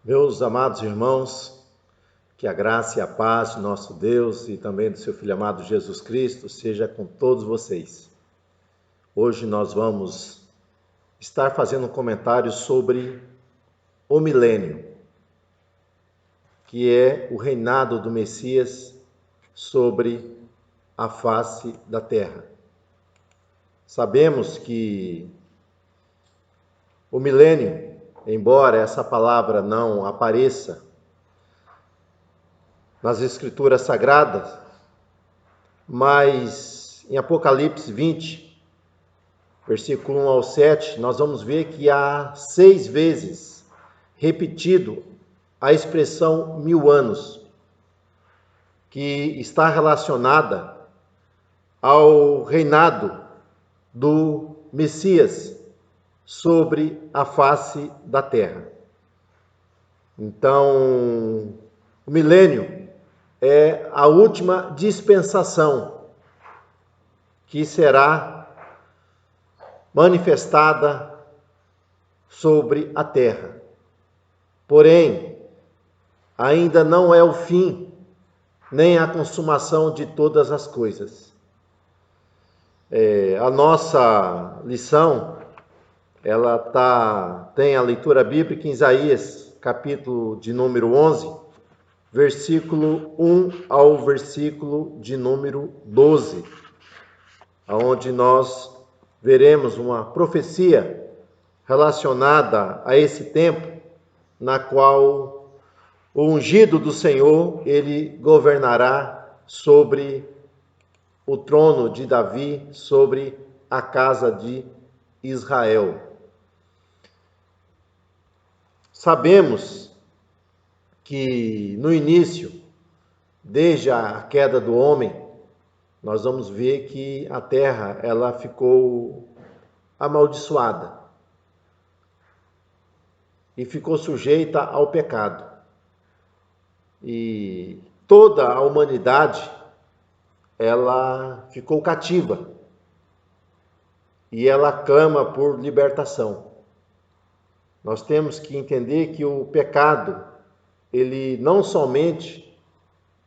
Meus amados irmãos, que a graça e a paz do nosso Deus e também do seu Filho amado Jesus Cristo seja com todos vocês. Hoje nós vamos estar fazendo um comentário sobre o milênio, que é o reinado do Messias sobre a face da terra. Sabemos que o milênio, embora essa palavra não apareça nas Escrituras Sagradas, mas em Apocalipse 20, versículo 1 ao 7, nós vamos ver que há 6 vezes repetido a expressão 1000 anos, que está relacionada ao reinado do Messias sobre a face da terra. Então, o milênio é a última dispensação que será manifestada sobre a terra. Porém, ainda não é o fim, nem a consumação de todas as coisas. A nossa lição, ela tem a leitura bíblica em Isaías, capítulo de número 11, versículo 1 ao versículo de número 12, onde nós veremos uma profecia relacionada a esse tempo, na qual o ungido do Senhor, ele governará sobre o trono de Davi, sobre a casa de Israel. Sabemos que no início, desde a queda do homem, nós vamos ver que a terra ela ficou amaldiçoada e ficou sujeita ao pecado. E toda a humanidade ela ficou cativa e ela clama por libertação. Nós temos que entender que o pecado, ele não somente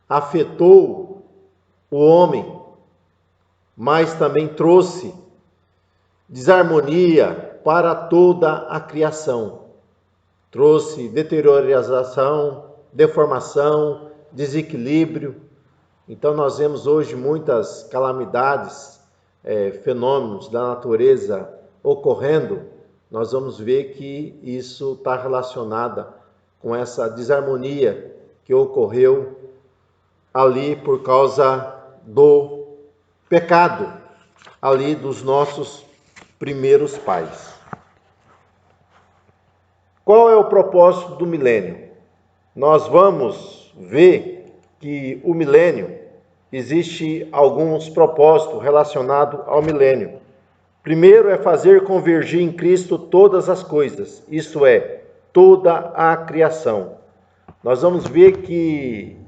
afetou o homem, mas também trouxe desarmonia para toda a criação. Trouxe deterioração, deformação, desequilíbrio. Então nós vemos hoje muitas calamidades, fenômenos da natureza ocorrendo. Nós vamos ver que isso está relacionado com essa desarmonia que ocorreu ali por causa do pecado, ali dos nossos primeiros pais. Qual é o propósito do milênio? Nós vamos ver que o milênio, existe alguns propósitos relacionados ao milênio. Primeiro é fazer convergir em Cristo todas as coisas, isto é, toda a criação. Nós vamos ver que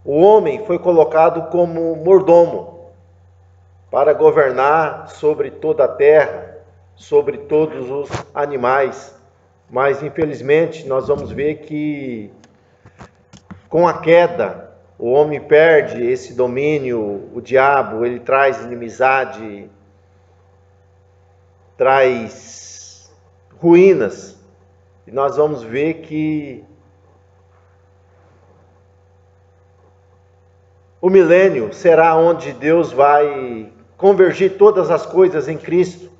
o homem foi colocado como mordomo para governar sobre toda a terra, sobre todos os animais. Mas, infelizmente, nós vamos ver que com a queda, o homem perde esse domínio, o diabo, ele traz inimizade, traz ruínas. E nós vamos ver que o milênio será onde Deus vai convergir todas as coisas em Cristo,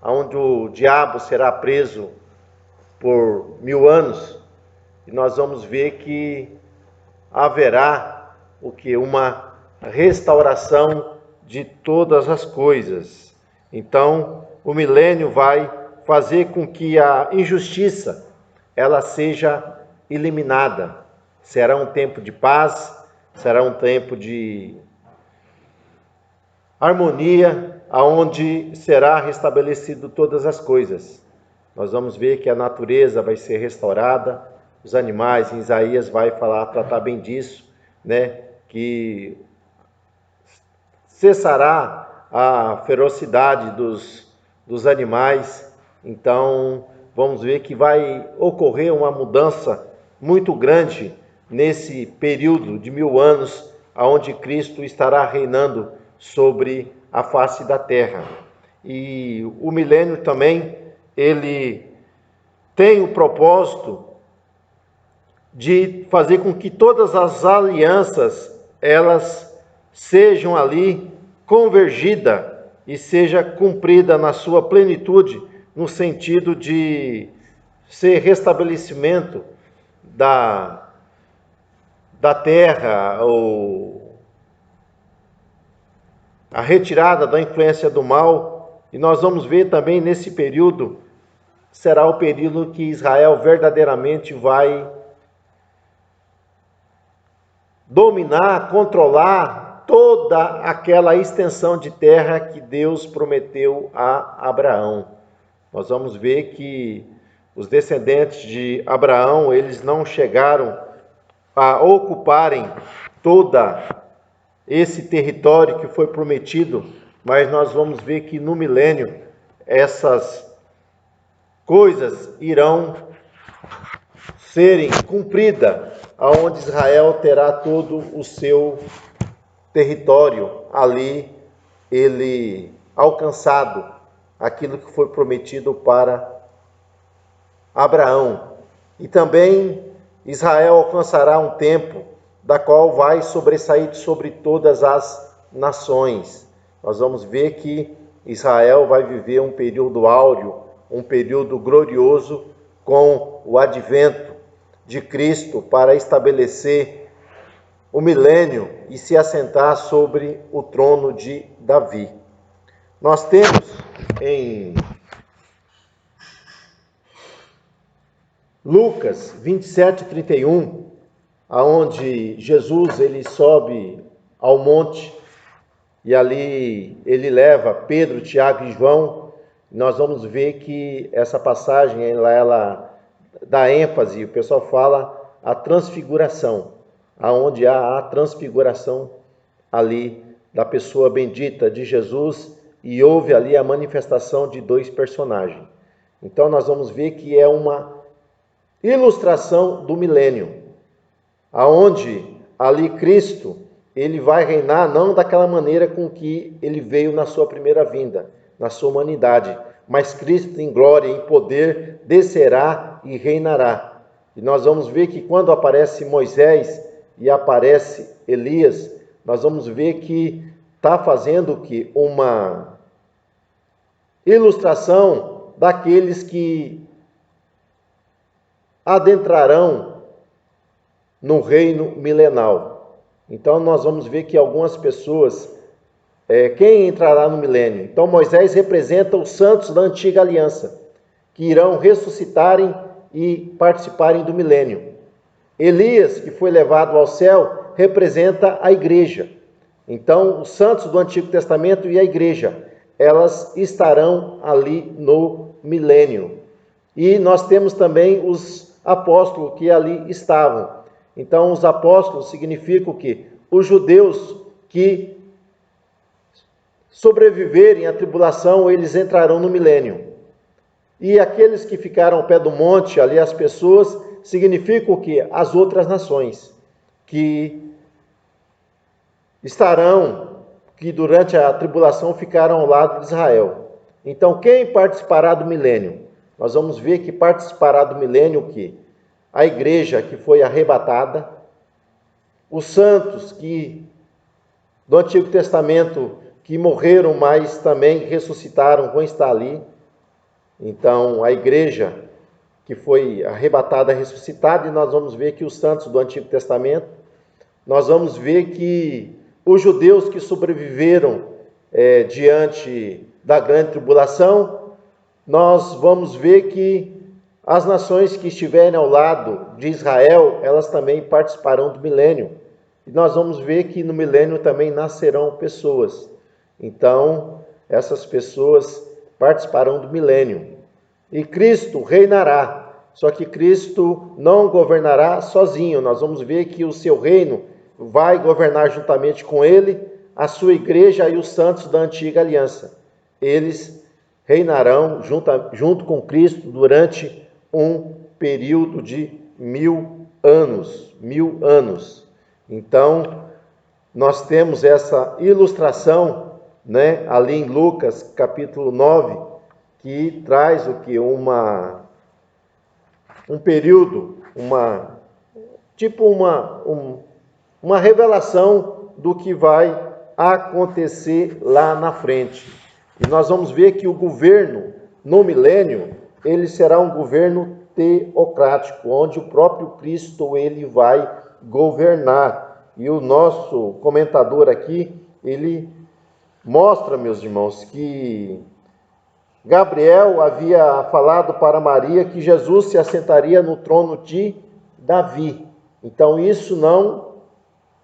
onde o diabo será preso por 1000 anos, e nós vamos ver que haverá uma restauração de todas as coisas. Então, o milênio vai fazer com que a injustiça ela seja eliminada. Será um tempo de paz, será um tempo de harmonia, aonde será restabelecido todas as coisas. Nós vamos ver que a natureza vai ser restaurada, os animais, em Isaías vai tratar bem disso, que cessará a ferocidade dos animais. Então, vamos ver que vai ocorrer uma mudança muito grande nesse período de 1000 anos, onde Cristo estará reinando sobre a face da terra. E o milênio também, ele tem o propósito de fazer com que todas as alianças, elas sejam ali convergidas e seja cumprida na sua plenitude, no sentido de ser restabelecimento da terra, ou a retirada da influência do mal. E nós vamos ver também nesse período, será o período que Israel verdadeiramente vai dominar, controlar toda aquela extensão de terra que Deus prometeu a Abraão. Nós vamos ver que os descendentes de Abraão, eles não chegaram a ocuparem toda esse território que foi prometido, mas nós vamos ver que no milênio essas coisas irão serem cumpridas, aonde Israel terá todo o seu território ali, ele alcançado aquilo que foi prometido para Abraão. E também Israel alcançará um tempo da qual vai sobressair sobre todas as nações. Nós vamos ver que Israel vai viver um período áureo, um período glorioso, com o advento de Cristo para estabelecer o milênio e se assentar sobre o trono de Davi. Nós temos em Lucas 27:31, aonde Jesus ele sobe ao monte e ali ele leva Pedro, Tiago e João. Nós vamos ver que essa passagem ela dá ênfase, o pessoal fala a transfiguração, aonde há a transfiguração ali da pessoa bendita de Jesus, e houve ali a manifestação de dois personagens. Então nós vamos ver que é uma ilustração do milênio, aonde ali Cristo ele vai reinar não daquela maneira com que ele veio na sua primeira vinda, na sua humanidade, mas Cristo em glória, em poder, descerá e reinará. E nós vamos ver que quando aparece Moisés e aparece Elias, nós vamos ver que está fazendo que uma ilustração daqueles que adentrarão no reino milenal. Então nós vamos ver que algumas pessoas, quem entrará no milênio? Então Moisés representa os santos da antiga aliança, que irão ressuscitarem e participarem do milênio. Elias, que foi levado ao céu, representa a igreja. Então os santos do Antigo Testamento e a igreja, elas estarão ali no milênio. E nós temos também os apóstolos que ali estavam. Então os apóstolos significam que os judeus que sobreviverem à tribulação, eles entrarão no milênio. E aqueles que ficaram ao pé do monte, ali as pessoas, significam que as outras nações que estarão, que durante a tribulação ficaram ao lado de Israel. Então quem participará do milênio? Nós vamos ver que participará do milênio o quê? A igreja que foi arrebatada, os santos que do Antigo Testamento que morreram, mas também ressuscitaram, vão estar ali. Então a igreja que foi arrebatada, ressuscitada, e nós vamos ver que os santos do Antigo Testamento, nós vamos ver que os judeus que sobreviveram diante da grande tribulação, nós vamos ver que as nações que estiverem ao lado de Israel, elas também participarão do milênio. E nós vamos ver que no milênio também nascerão pessoas. Então, essas pessoas participarão do milênio. E Cristo reinará. Só que Cristo não governará sozinho. Nós vamos ver que o seu reino vai governar juntamente com ele, a sua igreja e os santos da antiga aliança. Eles reinarão junto com Cristo durante um período de 1000 anos. 1000 anos. Então, nós temos essa ilustração, né, ali em Lucas capítulo 9, que traz o que? Um período, uma revelação do que vai acontecer lá na frente. E nós vamos ver que o governo no milênio, ele será um governo teocrático, onde o próprio Cristo ele vai governar. E o nosso comentador aqui, ele mostra, meus irmãos, que Gabriel havia falado para Maria que Jesus se assentaria no trono de Davi. Então isso não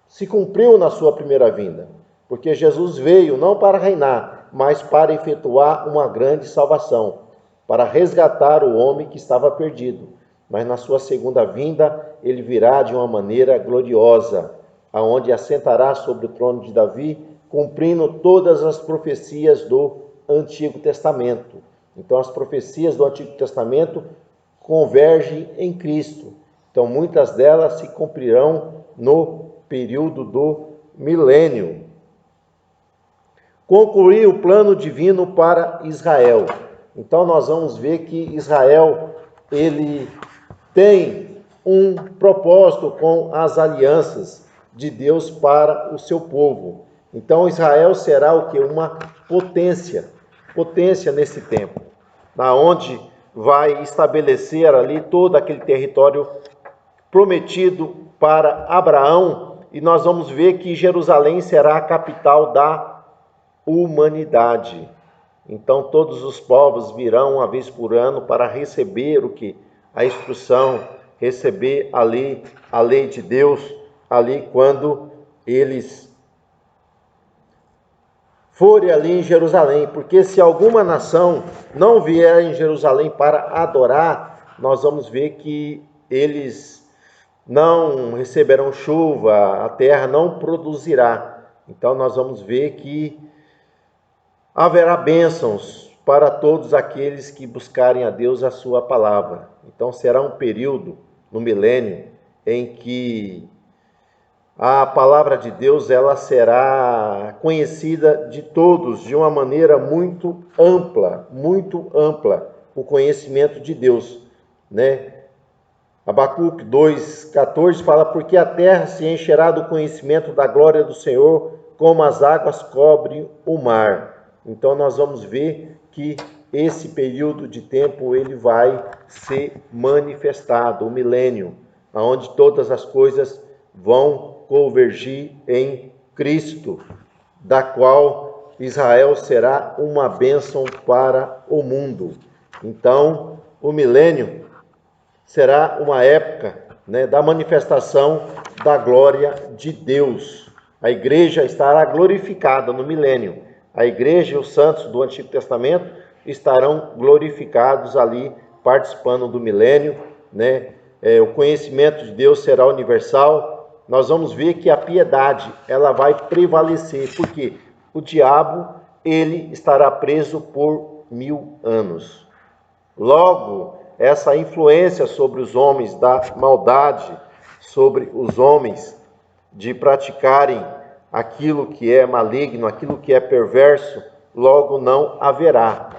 se cumpriu na sua primeira vinda, porque Jesus veio não para reinar, mas para efetuar uma grande salvação, para resgatar o homem que estava perdido. Mas na sua segunda vinda, ele virá de uma maneira gloriosa, aonde assentará sobre o trono de Davi, cumprindo todas as profecias do Antigo Testamento. Então as profecias do Antigo Testamento convergem em Cristo. Então muitas delas se cumprirão no período do milênio. Concluir o plano divino para Israel. Então nós vamos ver que Israel, ele tem um propósito com as alianças de Deus para o seu povo. Então Israel será o que? Uma potência nesse tempo, na onde vai estabelecer ali todo aquele território prometido para Abraão, e nós vamos ver que Jerusalém será a capital da humanidade. Então todos os povos virão uma vez por ano para receber o que? A instrução, receber ali a lei de Deus, ali quando eles forem ali em Jerusalém. Porque se alguma nação não vier em Jerusalém para adorar, nós vamos ver que eles não receberão chuva, a terra não produzirá. Então nós vamos ver que haverá bênçãos para todos aqueles que buscarem a Deus a sua palavra. Então será um período no milênio em que a palavra de Deus ela será conhecida de todos de uma maneira muito ampla, o conhecimento de Deus, né? Abacuque 2,14 fala: porque a terra se encherá do conhecimento da glória do Senhor, como as águas cobrem o mar. Então nós vamos ver que esse período de tempo ele vai ser manifestado, o milênio, onde todas as coisas vão convergir em Cristo, da qual Israel será uma bênção para o mundo. Então o milênio será uma época, né, da manifestação da glória de Deus. A igreja estará glorificada no milênio. A igreja e os santos do Antigo Testamento estarão glorificados ali, participando do milênio, né? O conhecimento de Deus será universal. Nós vamos ver que a piedade ela vai prevalecer, porque o diabo ele estará preso por 1000 anos. Logo, essa influência sobre os homens da maldade, sobre os homens de praticarem aquilo que é maligno, aquilo que é perverso, logo não haverá.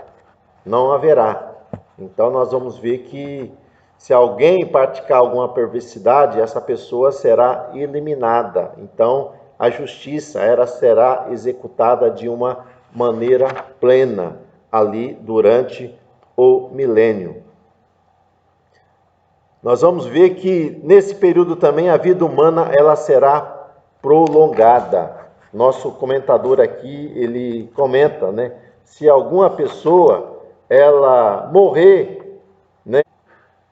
Então nós vamos ver que se alguém praticar alguma perversidade, essa pessoa será eliminada. Então a justiça ela será executada de uma maneira plena ali durante o milênio. Nós vamos ver que nesse período também a vida humana ela será prolongada. Nosso comentador aqui, ele comenta, né? Se alguma pessoa ela morrer, né,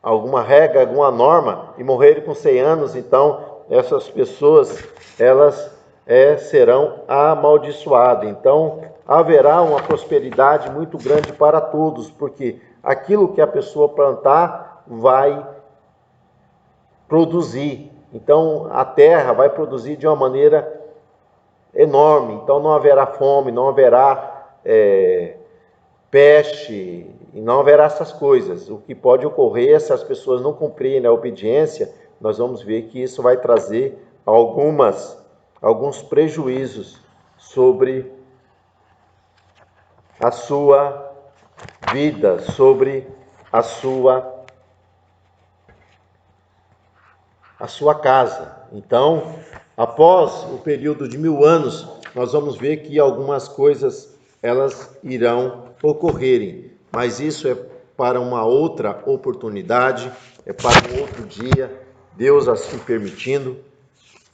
alguma regra, alguma norma, e morrer com 100 anos, então essas pessoas elas serão amaldiçoadas. Então haverá uma prosperidade muito grande para todos, porque aquilo que a pessoa plantar vai produzir. Então a terra vai produzir de uma maneira enorme. Então não haverá fome, não haverá peste, e não haverá essas coisas. O que pode ocorrer, se as pessoas não cumprirem a obediência, nós vamos ver que isso vai trazer alguns prejuízos sobre a sua vida, sobre a sua casa. Então, após o período de 1000 anos, nós vamos ver que algumas coisas elas irão ocorrerem, mas isso é para uma outra oportunidade, é para um outro dia, Deus assim permitindo,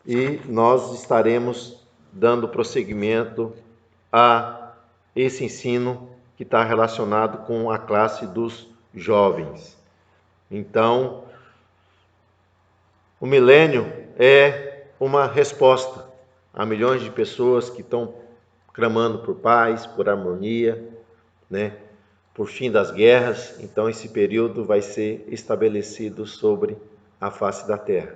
e nós estaremos dando prosseguimento a esse ensino que está relacionado com a classe dos jovens. Então, o milênio é uma resposta a milhões de pessoas que estão clamando por paz, por harmonia, por fim das guerras. Então, esse período vai ser estabelecido sobre a face da terra.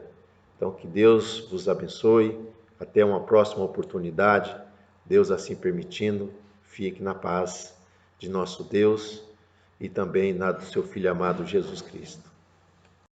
Então, que Deus vos abençoe. Até uma próxima oportunidade. Deus assim permitindo, fique na paz de nosso Deus e também na do seu Filho amado Jesus Cristo.